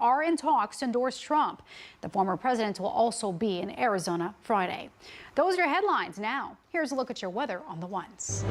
are in talks to endorse Trump. The former president will also be in Arizona Friday. Those are your headlines. Now, here's a look at your weather on the ones.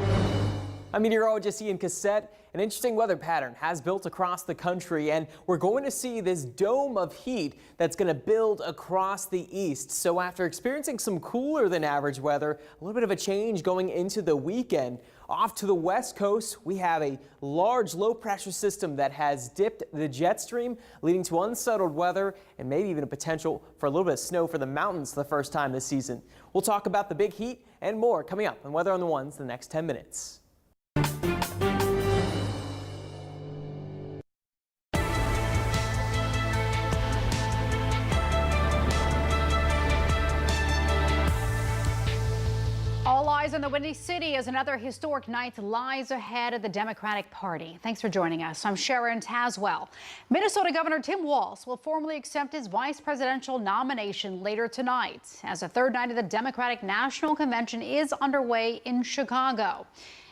I'm meteorologist Ian Cassette. An interesting weather pattern has built across the country, and we're going to see this dome of heat that's going to build across the east. So after experiencing some cooler than average weather, a little bit of a change going into the weekend. Off to the west coast, we have a large low pressure system that has dipped the jet stream, leading to unsettled weather and maybe even a potential for a little bit of snow for the mountains for the first time this season. We'll talk about the big heat and more coming up on Weather on the Ones in the next 10 minutes. All eyes on the Windy City as another historic night lies ahead of the Democratic Party. Thanks for joining us. I'm Sharon Taswell. Minnesota Governor Tim Walz will formally accept his vice presidential nomination later tonight as the third night of the Democratic National Convention is underway in Chicago.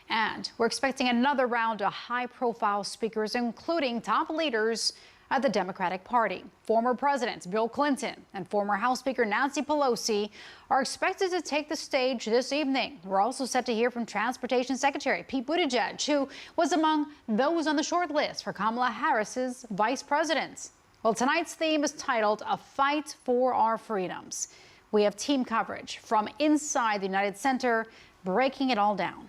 And we're expecting another round of high-profile speakers, including top leaders at the Democratic Party. Former Presidents Bill Clinton and former House Speaker Nancy Pelosi are expected to take the stage this evening. We're also set to hear from Transportation Secretary Pete Buttigieg, who was among those on the short list for Kamala Harris's vice president. Well, tonight's theme is titled A Fight for Our Freedoms. We have team coverage from inside the United Center, breaking it all down.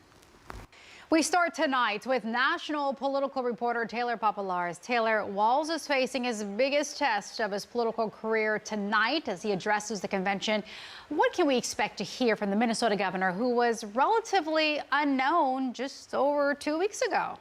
We start tonight with national political reporter Taylor Papalaris. Taylor, Walz is facing his biggest test of his political career tonight as he addresses the convention. What can we expect to hear from the Minnesota governor, who was relatively unknown just over 2 weeks ago?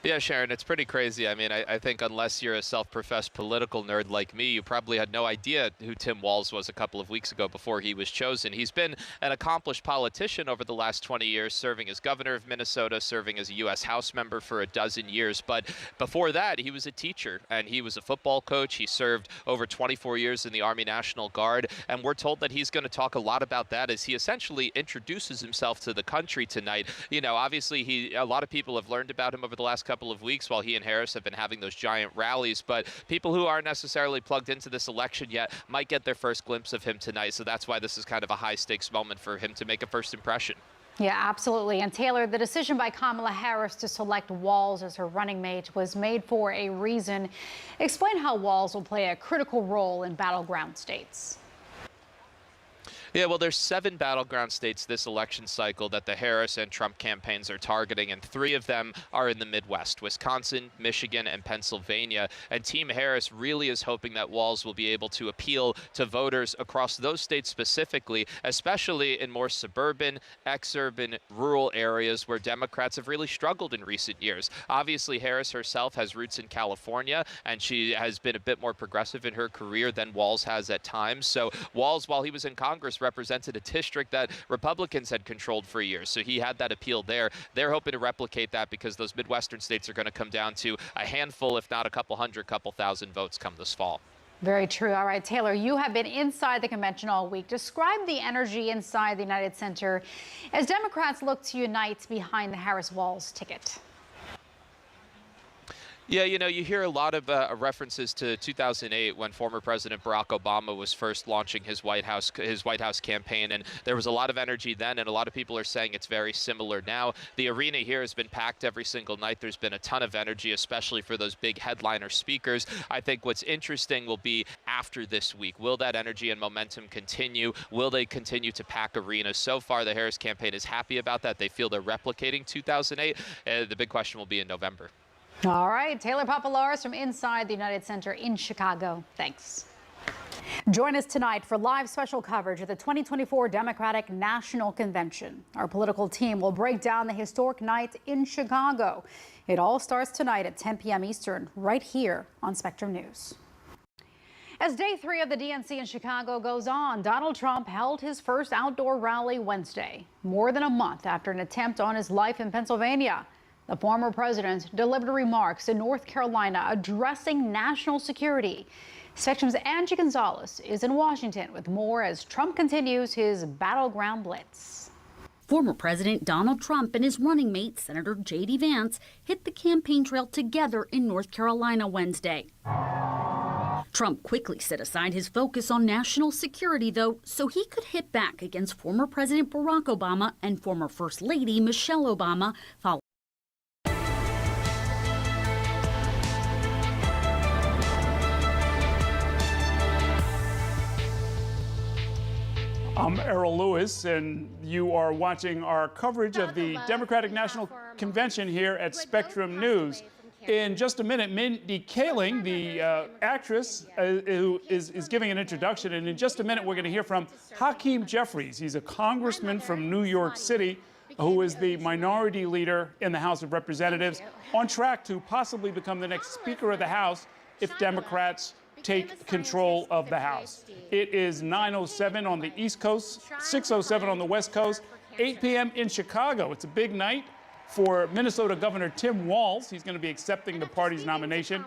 Yeah, Sharon, it's pretty crazy. I mean, I think unless you're a self-professed political nerd like me, you probably had no idea who Tim Walz was a couple of weeks ago before he was chosen. He's been an accomplished politician over the last 20 years, serving as governor of Minnesota, serving as a U.S. House member for a dozen years. But before that, he was a teacher and he was a football coach. He served over 24 years in the Army National Guard. And we're told that he's going to talk a lot about that as he essentially introduces himself to the country tonight. You know, obviously, a lot of people have learned about him over the last couple of weeks while he and Harris have been having those giant rallies, but people who aren't necessarily plugged into this election yet might get their first glimpse of him tonight. So that's why this is kind of a high stakes moment for him to make a first impression. Yeah, absolutely. And Taylor, the decision by Kamala Harris to select Walz as her running mate was made for a reason. Explain how Walz will play a critical role in battleground states. Yeah, well, there's 7 battleground states this election cycle that the Harris and Trump campaigns are targeting, and 3 of them are in the Midwest: Wisconsin, Michigan, and Pennsylvania. And Team Harris really is hoping that Walz will be able to appeal to voters across those states specifically, especially in more suburban, exurban, rural areas where Democrats have really struggled in recent years. Obviously, Harris herself has roots in California, and she has been a bit more progressive in her career than Walz has at times. So Walz, while he was in Congress, represented a district that Republicans had controlled for years. So he had that appeal there. They're hoping to replicate that because those Midwestern states are going to come down to a handful, if not a couple hundred, couple thousand votes come this fall. Very true. All right, Taylor, you have been inside the convention all week. Describe the energy inside the United Center as Democrats look to unite behind the Harris-Walz ticket. Yeah, you know, you hear a lot of references to 2008 when former President Barack Obama was first launching his White House campaign, and there was a lot of energy then, and a lot of people are saying it's very similar now. The arena here has been packed every single night. There's been a ton of energy, especially for those big headliner speakers. I think what's interesting will be after this week. Will that energy and momentum continue? Will they continue to pack arenas? So far, the Harris campaign is happy about that. They feel they're replicating 2008. The big question will be in November. All right, Taylor Papalaris from inside the United Center in Chicago. Thanks. Join us tonight for live special coverage of the 2024 Democratic National Convention. Our political team will break down the historic night in Chicago. It all starts tonight at 10 p.m. Eastern, right here on Spectrum News. As day 3 of the DNC in Chicago goes on, Donald Trump held his first outdoor rally Wednesday, more than a month after an attempt on his life in Pennsylvania. The former president delivered remarks in North Carolina addressing national security. Spectrum's Angie Gonzalez is in Washington with more as Trump continues his battleground blitz. Former President Donald Trump and his running mate, Senator J.D. Vance, hit the campaign trail together in North Carolina Wednesday. Trump quickly set aside his focus on national security, though, so he could hit back against former President Barack Obama and former First Lady Michelle Obama following. I'm Errol Lewis, and you are watching our coverage of the Democratic National Convention here at Spectrum News. In just a minute, Mindy Kaling, the actress, who is giving an introduction, and in just a minute we're going to hear from Hakeem Jeffries. He's a congressman from New York City who is the minority leader in the House of Representatives, on track to possibly become the next Speaker of the House if Democrats take control of the House. It is 9:07 on the East Coast, 6:07 on the West Coast, 8 p.m. in Chicago. It's a big night for Minnesota Governor Tim Walz. He's going to be accepting the party's nomination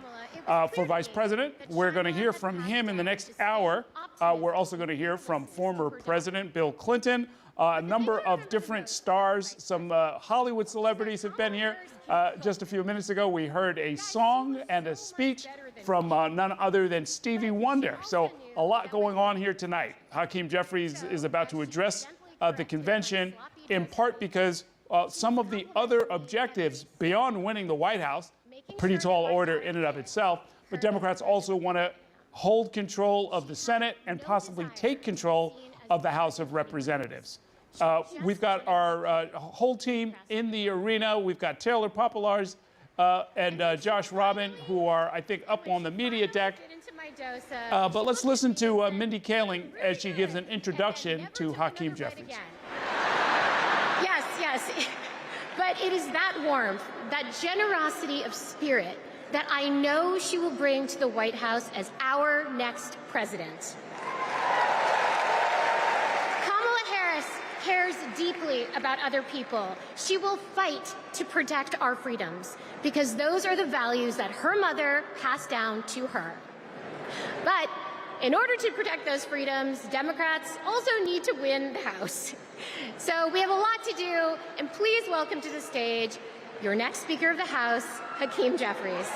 for vice president. We're going to hear from him in the next hour. We're also going to hear from former President Bill Clinton. A number of different stars, some Hollywood celebrities have been here. Just a few minutes ago, we heard a song and a speech from none other than Stevie Wonder. So a lot going on here tonight. Hakeem Jeffries is about to address the convention, in part because some of the other objectives beyond winning the White House, a pretty tall order in and of itself, but Democrats also want to hold control of the Senate and possibly take control of the House of Representatives. We've got our whole team in the arena. We've got Taylor Popolars and Josh Robin, who are, I think, up on the media deck. But let's listen to Mindy Kaling as she gives an introduction to Hakeem Jeffries. Yes, but it is that warmth, that generosity of spirit that I know she will bring to the White House as our next president. Kamala Harris cares deeply about other people. She will fight to protect our freedoms because those are the values that her mother passed down to her. But in order to protect those freedoms, Democrats also need to win the House. So we have a lot to do, and please welcome to the stage your next Speaker of the House, Hakeem Jeffries.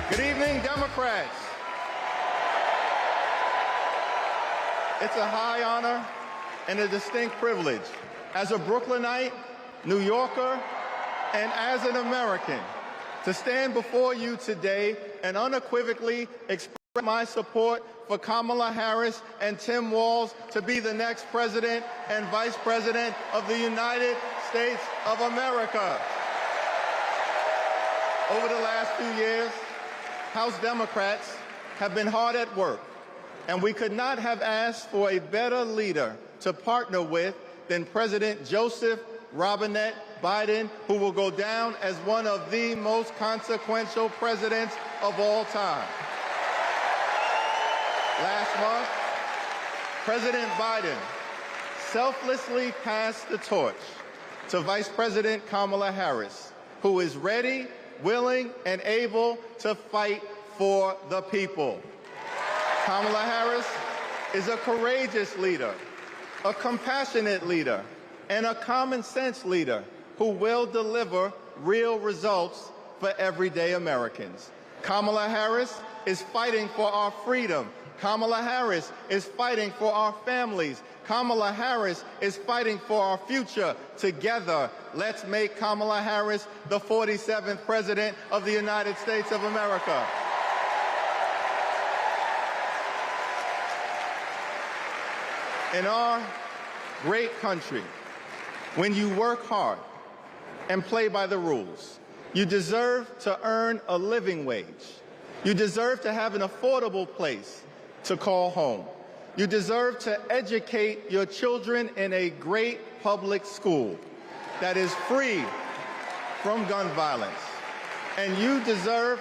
Good evening, Democrats. It's a high honor and a distinct privilege as a Brooklynite, New Yorker, and as an American to stand before you today and unequivocally express my support for Kamala Harris and Tim Walz to be the next president and vice president of the United States of America. Over the last few years, House Democrats have been hard at work, and we could not have asked for a better leader to partner with than President Joseph Robinette Biden, who will go down as one of the most consequential presidents of all time. Last month, President Biden selflessly passed the torch to Vice President Kamala Harris, who is ready, willing, and able to fight for the people. Kamala Harris is a courageous leader, a compassionate leader, and a common-sense leader who will deliver real results for everyday Americans. Kamala Harris is fighting for our freedom. Kamala Harris is fighting for our families. Kamala Harris is fighting for our future. Together, let's make Kamala Harris the 47th President of the United States of America. In our great country, when you work hard and play by the rules, you deserve to earn a living wage. You deserve to have an affordable place to call home. You deserve to educate your children in a great public school that is free from gun violence. And you deserve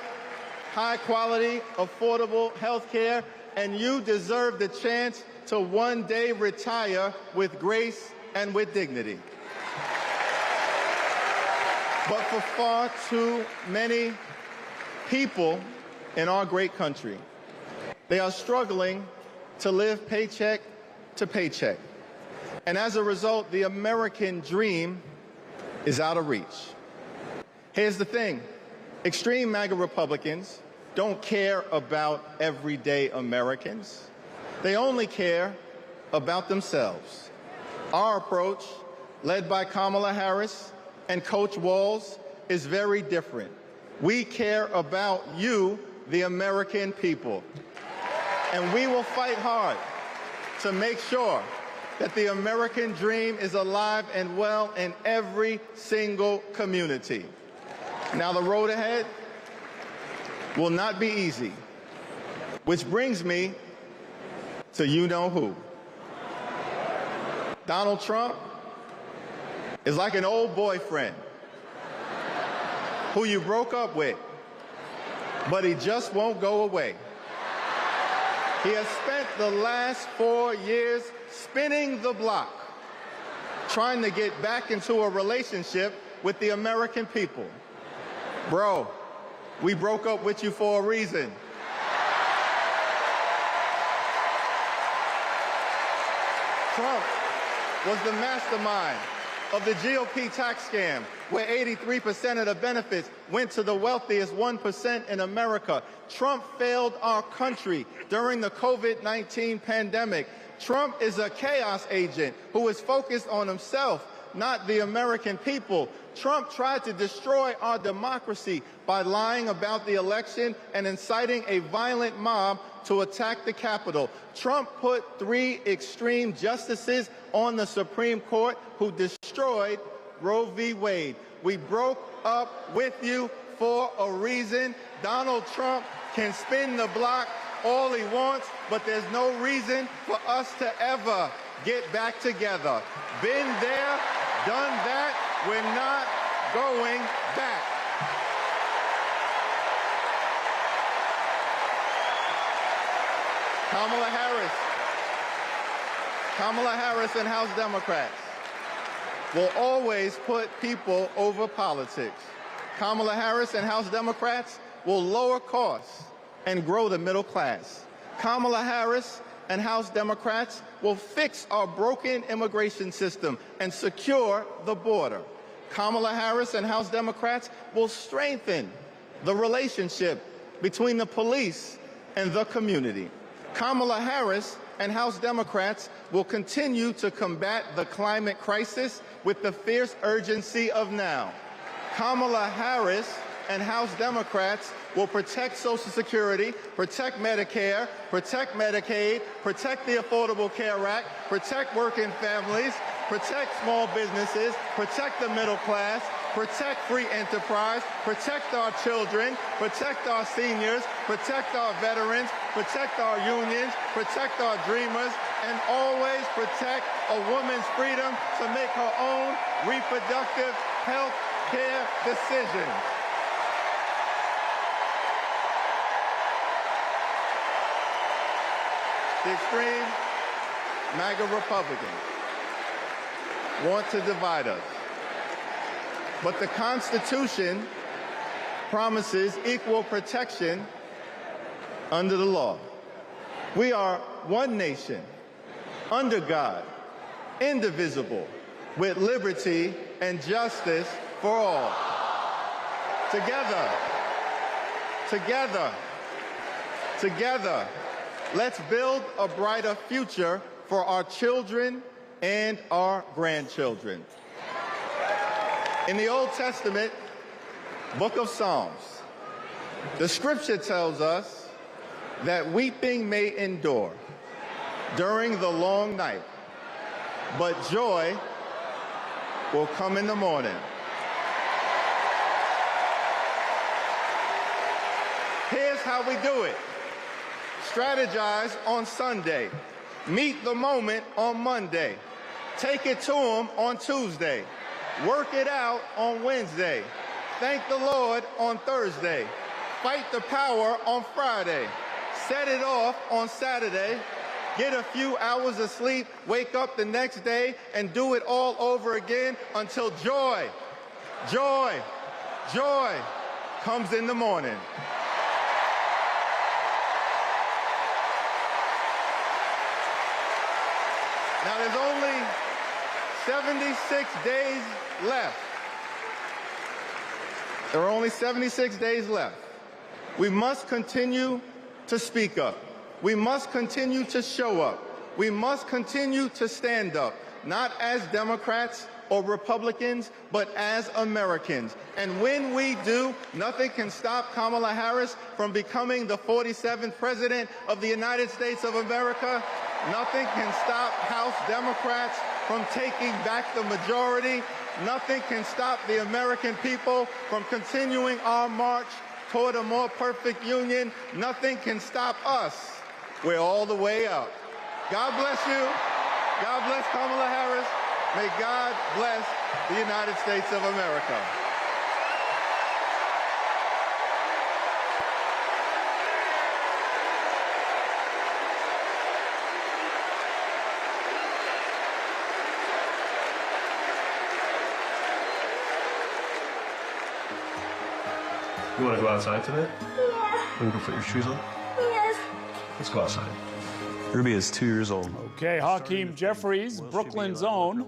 high-quality, affordable health care, and you deserve the chance to one day retire with grace and with dignity. But for far too many people in our great country, they are struggling to live paycheck to paycheck. And as a result, the American dream is out of reach. Here's the thing. Extreme MAGA Republicans don't care about everyday Americans. They only care about themselves. Our approach, led by Kamala Harris and Coach Walz, is very different. We care about you, the American people. And we will fight hard to make sure that the American dream is alive and well in every single community. Now, the road ahead will not be easy, which brings me to you-know-who. Donald Trump is like an old boyfriend who you broke up with, but he just won't go away. He has spent the last 4 years spinning the block, trying to get back into a relationship with the American people. Bro, we broke up with you for a reason. Trump was the mastermind of the GOP tax scam, where 83% of the benefits went to the wealthiest 1% in America. Trump failed our country during the COVID-19 pandemic. Trump is a chaos agent who is focused on himself, not the American people. Trump tried to destroy our democracy by lying about the election and inciting a violent mob to attack the Capitol. Trump put 3 extreme justices on the Supreme Court who destroyed Roe v. Wade. We broke up with you for a reason. Donald Trump can spin the block all he wants, but there's no reason for us to ever get back together. Been there, done that. We're not going back. Kamala Harris and House Democrats will always put people over politics. Kamala Harris and House Democrats will lower costs and grow the middle class. Kamala Harris and House Democrats will fix our broken immigration system and secure the border. Kamala Harris and House Democrats will strengthen the relationship between the police and the community. Kamala Harris and House Democrats will continue to combat the climate crisis with the fierce urgency of now. Kamala Harris and House Democrats will protect Social Security, protect Medicare, protect Medicaid, protect the Affordable Care Act, protect working families, protect small businesses, protect the middle class, protect free enterprise, protect our children, protect our seniors, protect our veterans, protect our unions, protect our dreamers, and always protect a woman's freedom to make her own reproductive health care decisions. The extreme MAGA Republicans want to divide us. But the Constitution promises equal protection under the law. We are one nation, under God, indivisible, with liberty and justice for all. Together, let's build a brighter future for our children and our grandchildren. In the Old Testament, book of Psalms, the scripture tells us that weeping may endure during the long night, but joy will come in the morning. Here's how we do it. Strategize on Sunday. Meet the moment on Monday. Take it to them on Tuesday. Work it out on Wednesday. Thank the Lord on Thursday. Fight the power on Friday. Set it off on Saturday. Get a few hours of sleep, wake up the next day, and do it all over again until joy Joy, joy comes in the morning. Now, there's only 76 days left. There are only 76 days left. We must continue to speak up. We must continue to show up. We must continue to stand up, not as Democrats or Republicans, but as Americans. And when we do, nothing can stop Kamala Harris from becoming the 47th President of the United States of America. Nothing can stop House Democrats from taking back the majority. Nothing can stop the American people from continuing our march toward a more perfect union. Nothing can stop us. We're all the way up. God bless you. God bless Kamala Harris. May God bless the United States of America. You want to go outside today? Yeah. Want to go put your shoes on? Yes. Let's go outside. Ruby is 2 years old. Okay, Hakeem Jeffries, Brooklyn's own,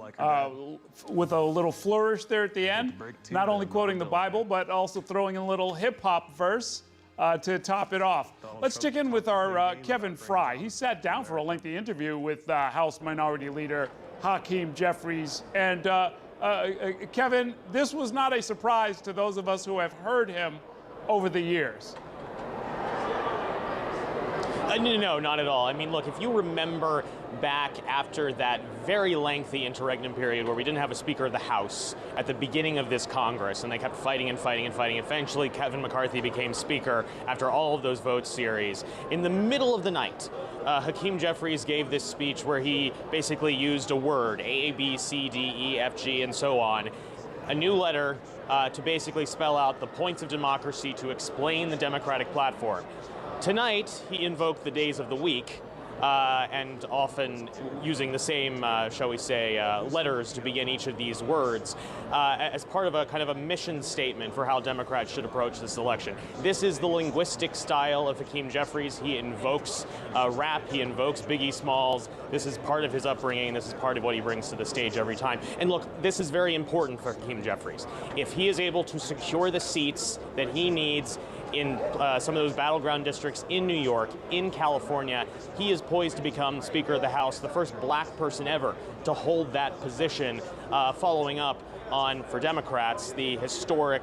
with a little flourish there at the end, not only quoting the Bible, but also throwing in a little hip-hop verse to top it off. Let's check in with our Kevin Fry. He sat down for a lengthy interview with House Minority Leader Hakeem Jeffries. And Kevin, this was not a surprise to those of us who have heard him over the years. No, not at all. I mean, look, if you remember back after that very lengthy interregnum period where we didn't have a Speaker of the House at the beginning of this Congress, and they kept fighting and fighting and fighting. Eventually, Kevin McCarthy became Speaker after all of those vote series. In the middle of the night, Hakeem Jeffries gave this speech where he basically used a word, A, B, C, D, E, F, G, and so on, a new letter to basically spell out the points of democracy, to explain the Democratic platform. Tonight, he invoked the days of the week, and often using the same, shall we say, letters to begin each of these words as part of a kind of a mission statement for how Democrats should approach this election. This is the linguistic style of Hakeem Jeffries. He invokes rap, he invokes Biggie Smalls. This is part of his upbringing. This is part of what he brings to the stage every time. And look, this is very important for Hakeem Jeffries. If he is able to secure the seats that he needs in some of those battleground districts in New York, in California, he is poised to become Speaker of the House, the first black person ever to hold that position, following up on, for Democrats, the historic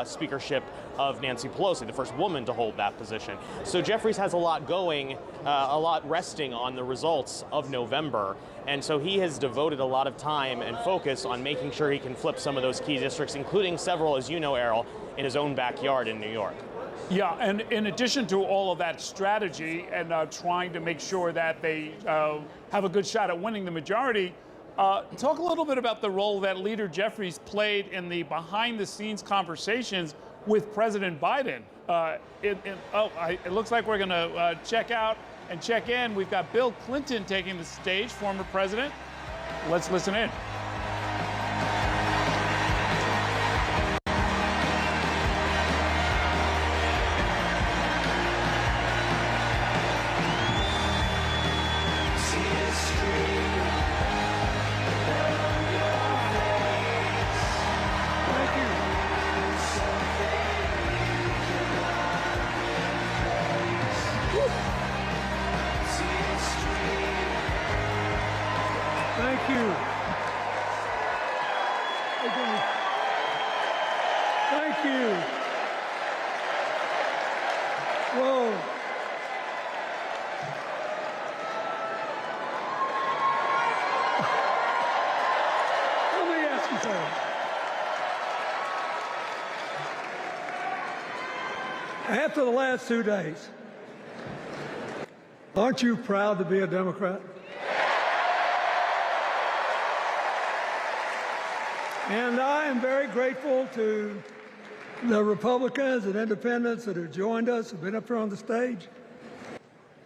speakership of Nancy Pelosi, the first woman to hold that position. So Jeffries has a lot going, a lot resting on the results of November. And so he has devoted a lot of time and focus on making sure he can flip some of those key districts, including several, as you know, Errol, in his own backyard in New York. Yeah, and in addition to all of that strategy and trying to make sure that they have a good shot at winning the majority, talk a little bit about the role that Leader Jeffries played in the behind-the-scenes conversations with President Biden. It looks like we're going to check out and check in. We've got Bill Clinton taking the stage, former president. Let's listen in. Thank you. Thank you. Whoa. Let me ask you something. After the last 2 days, aren't you proud to be a Democrat? And I am very grateful to the Republicans and independents that have joined us, have been up here on the stage.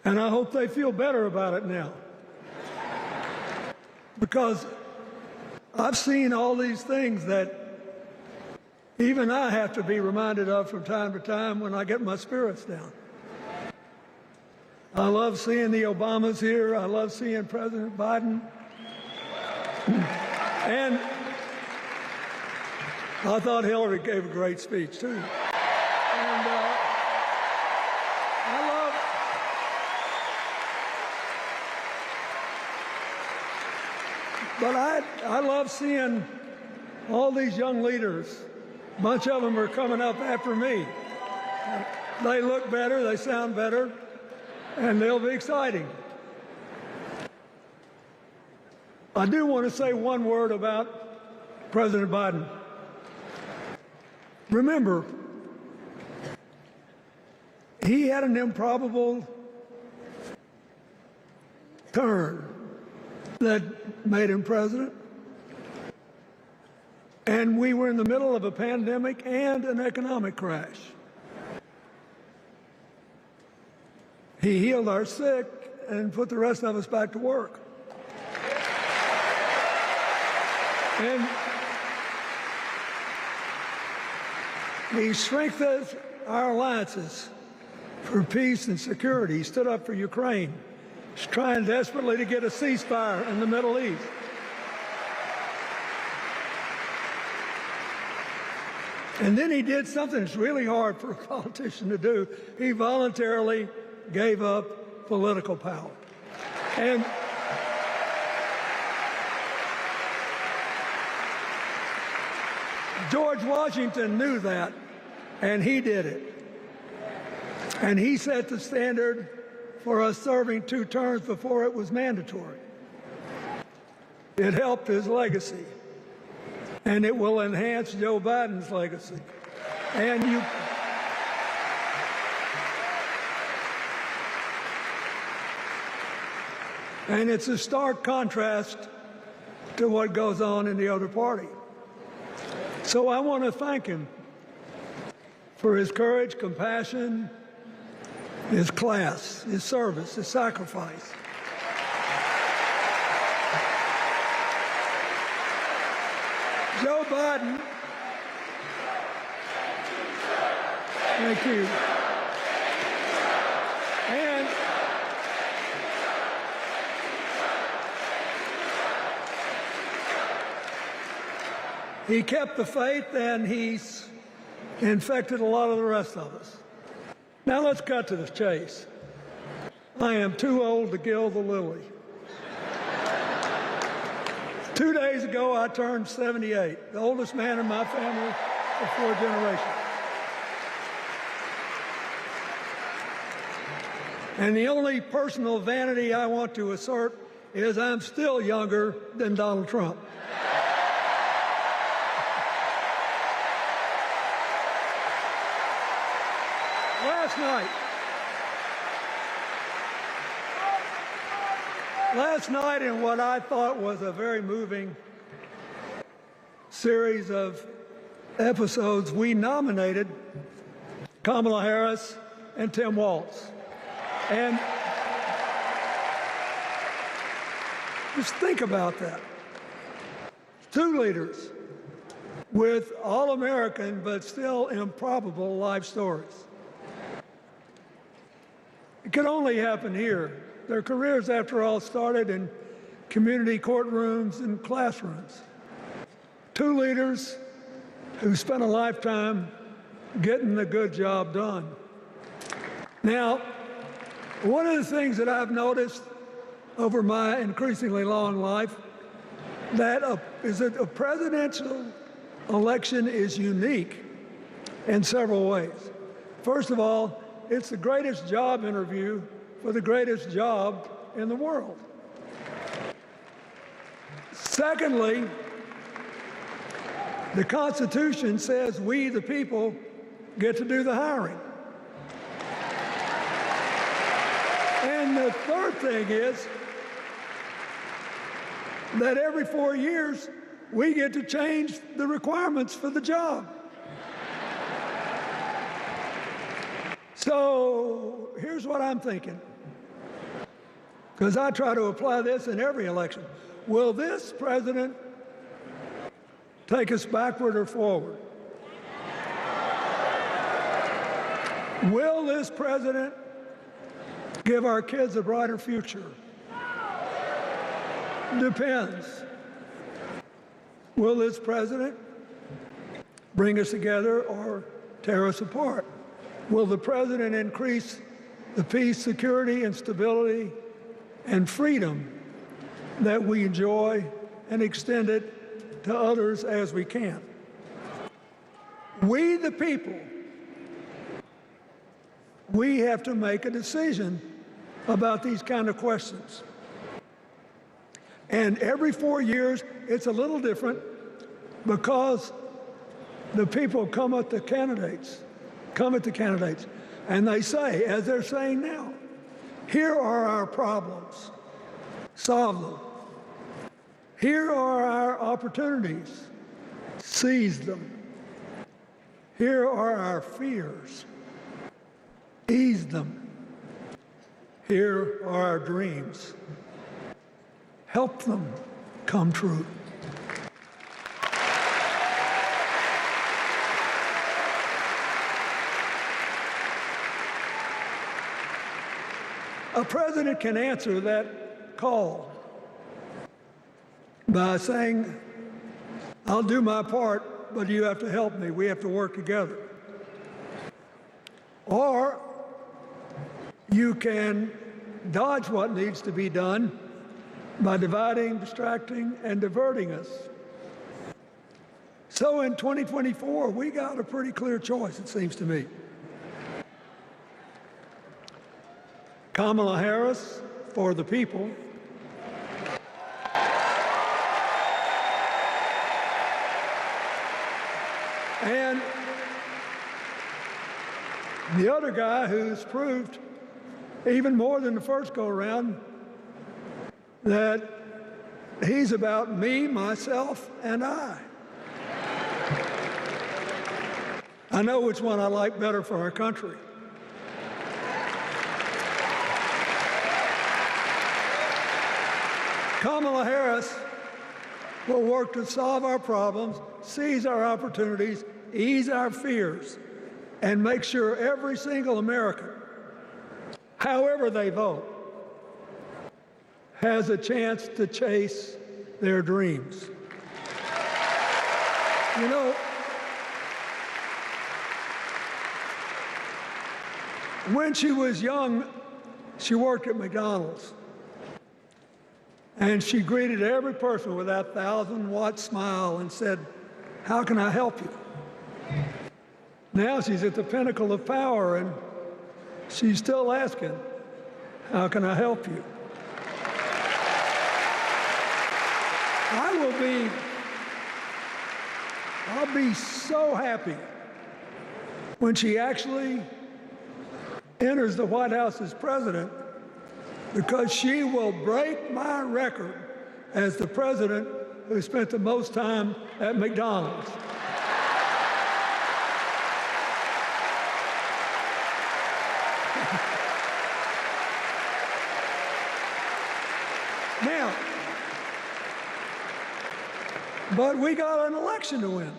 And I hope they feel better about it now. Because I've seen all these things that even I have to be reminded of from time to time when I get my spirits down. I love seeing the Obamas here. I love seeing President Biden. And I thought Hillary gave a great speech, too. And I love seeing all these young leaders. A bunch of them are coming up after me. They look better, they sound better, and they'll be exciting. I do want to say one word about President Biden. Remember, he had an improbable turn that made him president. And we were in the middle of a pandemic and an economic crash. He healed our sick and put the rest of us back to work. And he strengthened our alliances for peace and security. He stood up for Ukraine. He's trying desperately to get a ceasefire in the Middle East. And then he did something that's really hard for a politician to do. He voluntarily gave up political power. And George Washington knew that, and he did it. And he set the standard for us serving 2 terms before it was mandatory. It helped his legacy. And it will enhance Joe Biden's legacy. And it's a stark contrast to what goes on in the other party. So I want to thank him for his courage, compassion, his class, his service, his sacrifice. Joe Biden, thank you. And he kept the faith, and he's infected a lot of the rest of us. Now let's cut to the chase. I am too old to gild the lily. 2 days ago, I turned 78, the oldest man in my family of 4 generations. And the only personal vanity I want to assert is I'm still younger than Donald Trump. Last night, in what I thought was a very moving series of episodes, we nominated Kamala Harris and Tim Walz. And just think about that. 2 leaders with all-American but still improbable life stories. It could only happen here. Their careers, after all, started in community courtrooms and classrooms. 2 leaders who spent a lifetime getting the good job done. Now, one of the things that I've noticed over my increasingly long life, that a presidential election is unique in several ways. First of all, it's the greatest job interview for the greatest job in the world. Secondly, the Constitution says we, the people, get to do the hiring. And the third thing is that every 4 years, we get to change the requirements for the job. So here's what I'm thinking, because I try to apply this in every election. Will this president take us backward or forward? Will this president give our kids a brighter future? Depends. Will this president bring us together or tear us apart? Will the president increase the peace, security, and stability and freedom that we enjoy and extend it to others as we can? We, the people, we have to make a decision about these kind of questions. And every 4 years, it's a little different because the people come at the candidates, and they say, as they're saying now, here are our problems, solve them. Here are our opportunities, seize them. Here are our fears, ease them. Here are our dreams, help them come true. A president can answer that call by saying, I'll do my part, but you have to help me. We have to work together. Or you can dodge what needs to be done by dividing, distracting, and diverting us. So in 2024, we got a pretty clear choice, it seems to me. Kamala Harris for the people, and the other guy who's proved even more than the first go-around that he's about me, myself, and I. I know which one I like better for our country. Kamala Harris will work to solve our problems, seize our opportunities, ease our fears, and make sure every single American, however they vote, has a chance to chase their dreams. You know, when she was young, she worked at McDonald's. And she greeted every person with that 1,000-watt smile and said, "How can I help you?" Now she's at the pinnacle of power and she's still asking, "How can I help you?" I'll be so happy when she actually enters the White House as president, because she will break my record as the president who spent the most time at McDonald's. Now, but we got an election to win.